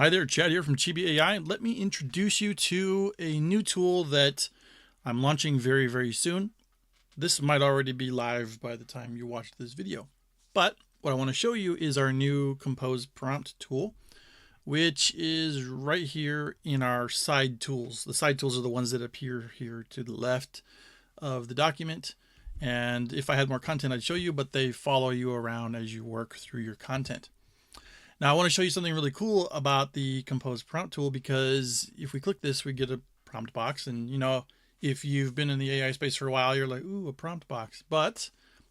Hi there, Chad here from Chibi AI. Let me introduce you to a new tool that I'm launching very, very soon. This might already be live by the time you watch this video. But what I want to show you is our new Compose Prompt tool, which is right here in our side tools. The side tools are the ones that appear here to the left of the document. And if I had more content, I'd show you, but they follow you around as you work through your content. Now I want to show you something really cool about the Compose Prompt tool, because if we click this, we get a prompt box. And you know, if you've been in the AI space for a while, you're like, ooh, a prompt box. But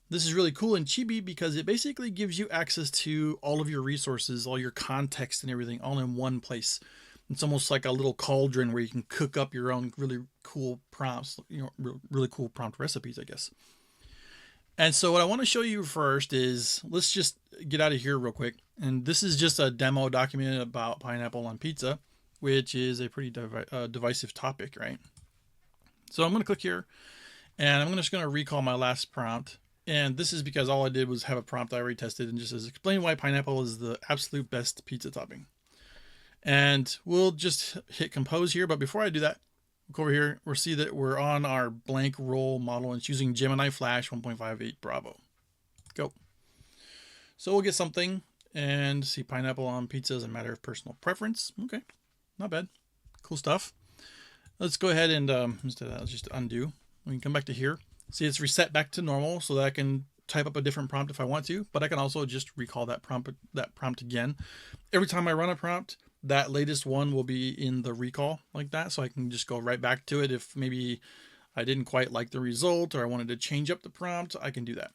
this is really cool in Chibi because it basically gives you access to all of your resources, all your context and everything all in one place. It's almost like a little cauldron where you can cook up your own really cool prompts, really cool prompt recipes, I guess. And so what I want to show you first is, let's just get out of here real quick. And this is just a demo document about pineapple on pizza, which is a pretty divisive topic, right? So I'm going to click here, and I'm just going to recall my last prompt. And this is because all I did was have a prompt I already tested and just says, explain why pineapple is the absolute best pizza topping. And we'll just hit compose here. But before I do that, look over here, we'll see that we're on our blank roll model, and it's using Gemini Flash 1.58 Bravo. Go. So we'll get something and see pineapple on pizza as a matter of personal preference. Okay, not bad. Cool stuff. Let's go ahead and instead of that, let's just undo. We can come back to here. See, it's reset back to normal so that I can type up a different prompt if I want to, but I can also just recall that prompt again. Every time I run a prompt, that latest one will be in the recall like that, so I can just go right back to it. If maybe I didn't quite like the result or I wanted to change up the prompt, I can do that.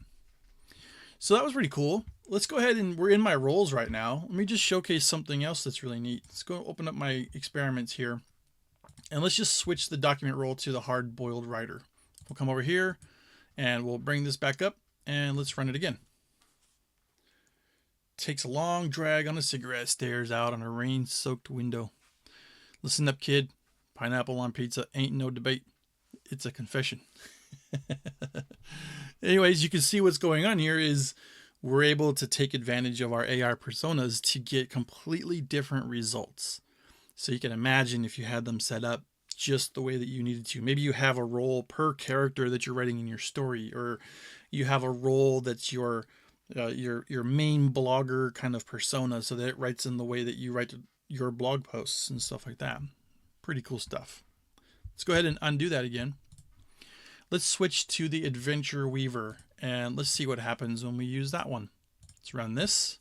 So that was pretty cool. Let's go ahead, and we're in my roles right now. Let me just showcase something else that's really neat. Let's go open up my experiments here, and let's just switch the document role to the hard-boiled writer. We'll come over here and we'll bring this back up, and let's run it again. Takes a long drag on a cigarette, stares out on a rain-soaked window. Listen up, kid. Pineapple on pizza ain't no debate. It's a confession. Anyways, you can see what's going on here is we're able to take advantage of our AI personas to get completely different results. So you can imagine if you had them set up just the way that you needed to. Maybe you have a role per character that you're writing in your story, or you have a role that's your main blogger kind of persona, so that it writes in the way that you write your blog posts and stuff like that. Pretty cool stuff. Let's go ahead and undo that again. Let's switch to the Adventure Weaver, and let's see what happens when we use that one. Let's run this.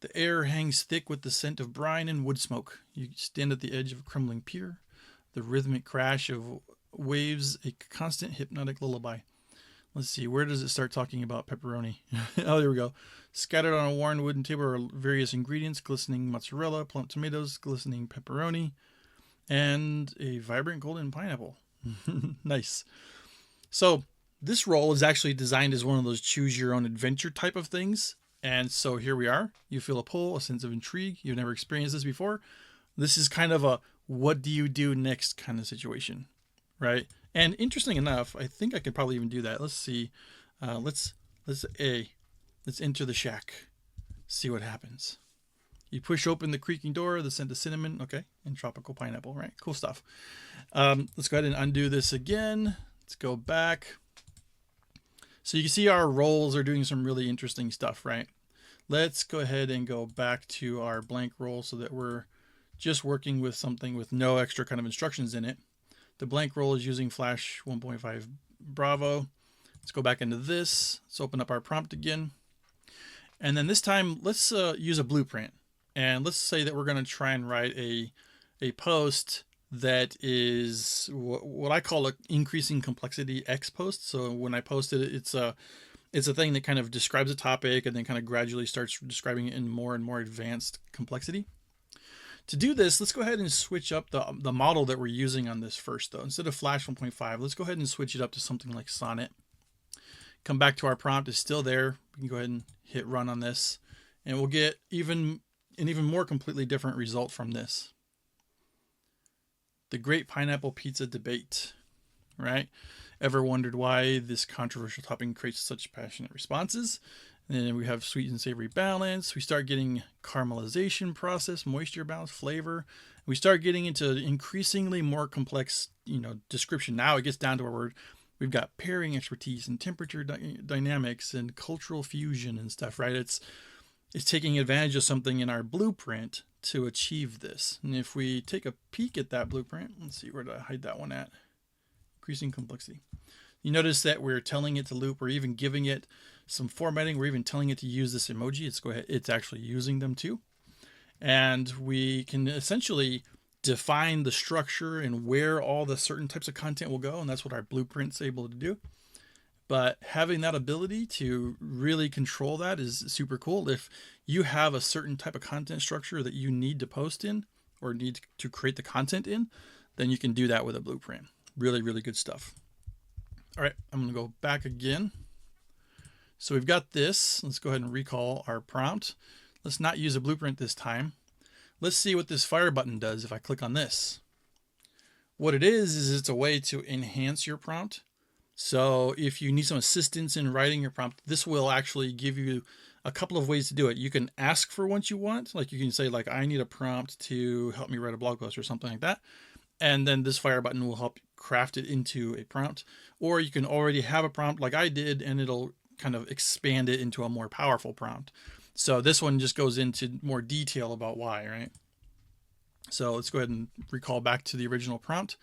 The air hangs thick with the scent of brine and wood smoke. You stand at the edge of a crumbling pier. The rhythmic crash of waves, a constant hypnotic lullaby. Let's see, where does it start talking about pepperoni? Oh, there we go. Scattered on a worn wooden table are various ingredients: glistening mozzarella, plump tomatoes, glistening pepperoni, and a vibrant golden pineapple. Nice. So this role is actually designed as one of those choose your own adventure type of things. And so here we are. You feel a pull, a sense of intrigue. You've never experienced this before. This is kind of a what do you do next kind of situation, right? And interesting enough, I think I could probably even do that. Let's see. Let's enter the shack. See what happens. You push open the creaking door, the scent of cinnamon, okay, and tropical pineapple, right? Cool stuff. Let's go ahead and undo this again. Let's go back. So you can see our roles are doing some really interesting stuff, right? Let's go ahead and go back to our blank role so that we're just working with something with no extra kind of instructions in it. The blank role is using Flash 1.5 Bravo. Let's go back into this. Let's open up our prompt again. And then this time, let's use a blueprint. And let's say that we're going to try and write a post that is what I call an increasing complexity X post. So when I post it, it's a thing that kind of describes a topic and then kind of gradually starts describing it in more and more advanced complexity. To do this, let's go ahead and switch up the model that we're using on this first, though. Instead of Flash 1.5, let's go ahead and switch it up to something like Sonnet. Come back to our prompt. It's still there. We can go ahead and hit run on this, and we'll get an even more completely different result from this. The great pineapple pizza debate, right? Ever wondered why this controversial topping creates such passionate responses? And then we have sweet and savory balance. We start getting caramelization process, moisture balance, flavor. We start getting into increasingly more complex, description. Now it gets down to where we've got pairing expertise and temperature dynamics and cultural fusion and stuff, right? It's taking advantage of something in our blueprint to achieve this. And if we take a peek at that blueprint, let's see, where did I hide that one at? Increasing complexity. You notice that we're telling it to loop. We're even giving it some formatting. We're even telling it to use this emoji. It's actually using them too. And we can essentially define the structure and where all the certain types of content will go. And that's what our blueprint's able to do. But having that ability to really control that is super cool. If you have a certain type of content structure that you need to post in or need to create the content in, then you can do that with a blueprint. Really, really good stuff. All right, I'm going to go back again. So we've got this. Let's go ahead and recall our prompt. Let's not use a blueprint this time. Let's see what this fire button does if I click on this. What it is it's a way to enhance your prompt. So if you need some assistance in writing your prompt, this will actually give you a couple of ways to do it. You can ask for what you want. Like you can say, like, I need a prompt to help me write a blog post or something like that. And then this fire button will help craft it into a prompt. Or you can already have a prompt like I did, and it'll kind of expand it into a more powerful prompt. So this one just goes into more detail about why, right? So let's go ahead and recall back to the original prompt.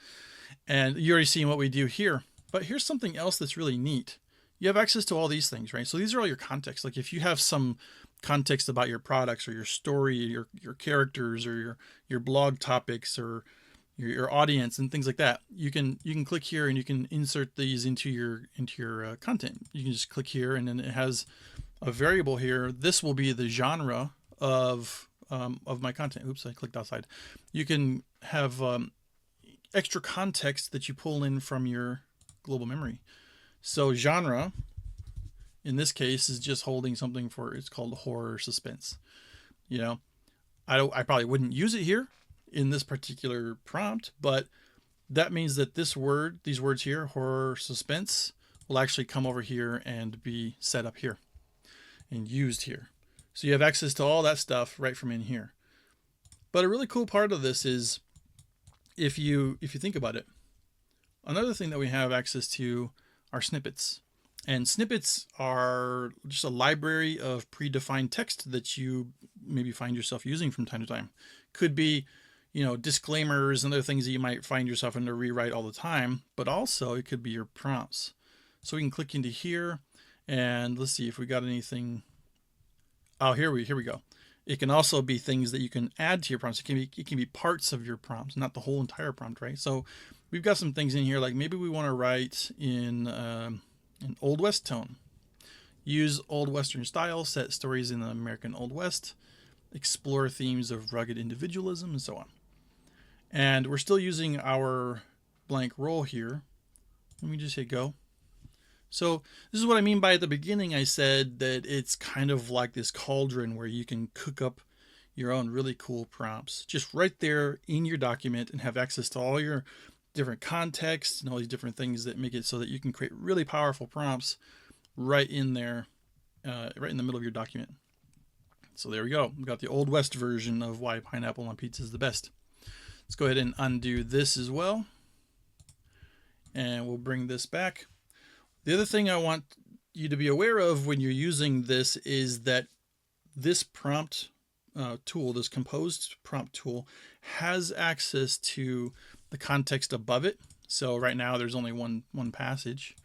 And you already seen what we do here. But here's something else that's really neat. You have access to all these things, right? So these are all your context. Like if you have some context about your products or your story, your characters, or your blog topics, or your audience and things like that, you can click here and you can insert these into your content. You can just click here, and then it has a variable here. This will be the genre of my content. Oops, I clicked outside. You can have extra context that you pull in from your global memory. So genre in this case is just holding something it's called horror suspense. I probably wouldn't use it here in this particular prompt, but that means that these words here, horror suspense, will actually come over here and be set up here and used here. So you have access to all that stuff right from in here. But a really cool part of this is if you think about it, another thing that we have access to are snippets. And snippets are just a library of predefined text that you maybe find yourself using from time to time. Could be, disclaimers and other things that you might find yourself in to rewrite all the time, but also it could be your prompts. So we can click into here and let's see if we got anything. Oh, here we go. It can also be things that you can add to your prompts. It can be parts of your prompts, not the whole entire prompt, right? So we've got some things in here, like maybe we want to write in an Old West tone. Use Old Western style, set stories in the American Old West, explore themes of rugged individualism, and so on. And we're still using our blank role here. Let me just hit go. So this is what I mean by at the beginning I said that it's kind of like this cauldron where you can cook up your own really cool prompts just right there in your document and have access to all your different contexts and all these different things that make it so that you can create really powerful prompts right in there, right in the middle of your document. So there we go. We've got the Old West version of why pineapple on pizza is the best. Let's go ahead and undo this as well. And we'll bring this back. The other thing I want you to be aware of when you're using this is that this prompt tool, this composed prompt tool, has access to the context above it. So right now there's only one passage,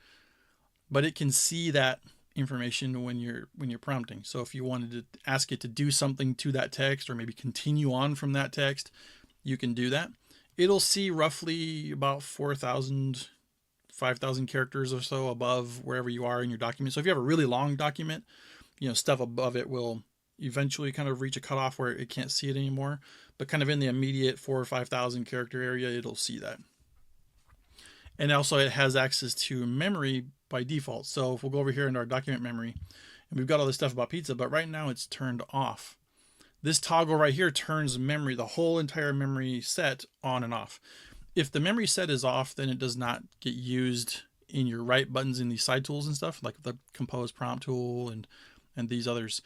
but it can see that information when you're prompting. So if you wanted to ask it to do something to that text or maybe continue on from that text, you can do that. It'll see roughly about 4,000, 5,000 characters or so above wherever you are in your document. So if you have a really long document, stuff above it will eventually kind of reach a cutoff where it can't see it anymore. But kind of in the immediate 4,000 or 5,000 character area, it'll see that. And also it has access to memory by default. So if we'll go over here in our document memory, and we've got all this stuff about pizza, but right now it's turned off. This toggle right here turns memory, the whole entire memory set, on and off. If the memory set is off, then it does not get used in your write buttons in these side tools and stuff, like the compose prompt tool and and these others.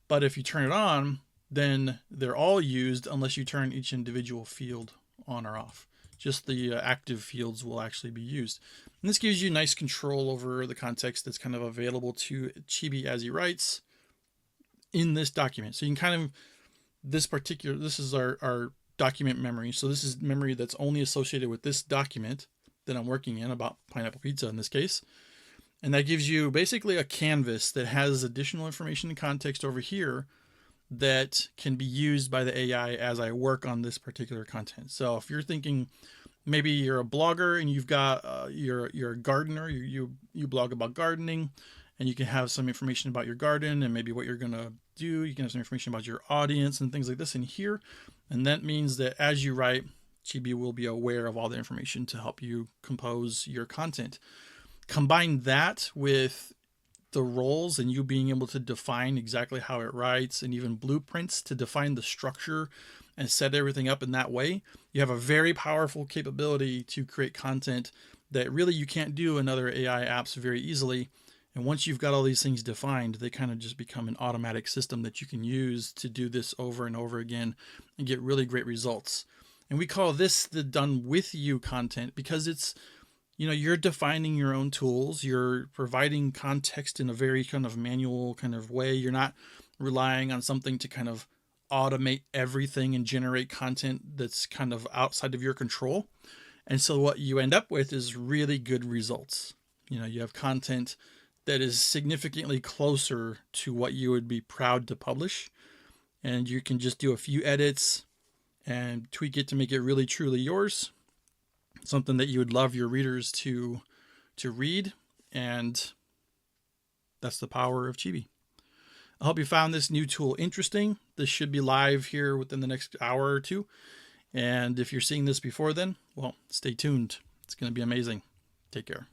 But if you turn it on, then they're all used unless you turn each individual field on or off. Just the active fields will actually be used. And this gives you nice control over the context that's kind of available to Chibi as he writes in this document. So you can kind of, this is our document memory. So this is memory that's only associated with this document that I'm working in about pineapple pizza in this case. And that gives you basically a canvas that has additional information and context over here that can be used by the AI as I work on this particular content. So if you're thinking maybe you're a blogger and you've got you're a gardener, you blog about gardening, and you can have some information about your garden and maybe what you're going to do. You can have some information about your audience and things like this in here. And that means that as you write, Chibi will be aware of all the information to help you compose your content. Combine that with the roles and you being able to define exactly how it writes and even blueprints to define the structure and set everything up in that way, you have a very powerful capability to create content that really you can't do in other AI apps very easily. And once you've got all these things defined, they kind of just become an automatic system that you can use to do this over and over again and get really great results. And we call this the done with you content because it's, you're defining your own tools. You're providing context in a very kind of manual kind of way. You're not relying on something to kind of automate everything and generate content that's kind of outside of your control. And so what you end up with is really good results. You have content that is significantly closer to what you would be proud to publish. And you can just do a few edits and tweak it to make it really truly yours. Something that you would love your readers to read, and that's the power of Chibi. I hope you found this new tool interesting. This should be live here within the next hour or two. And if you're seeing this before then, well, stay tuned. It's going to be amazing. Take care.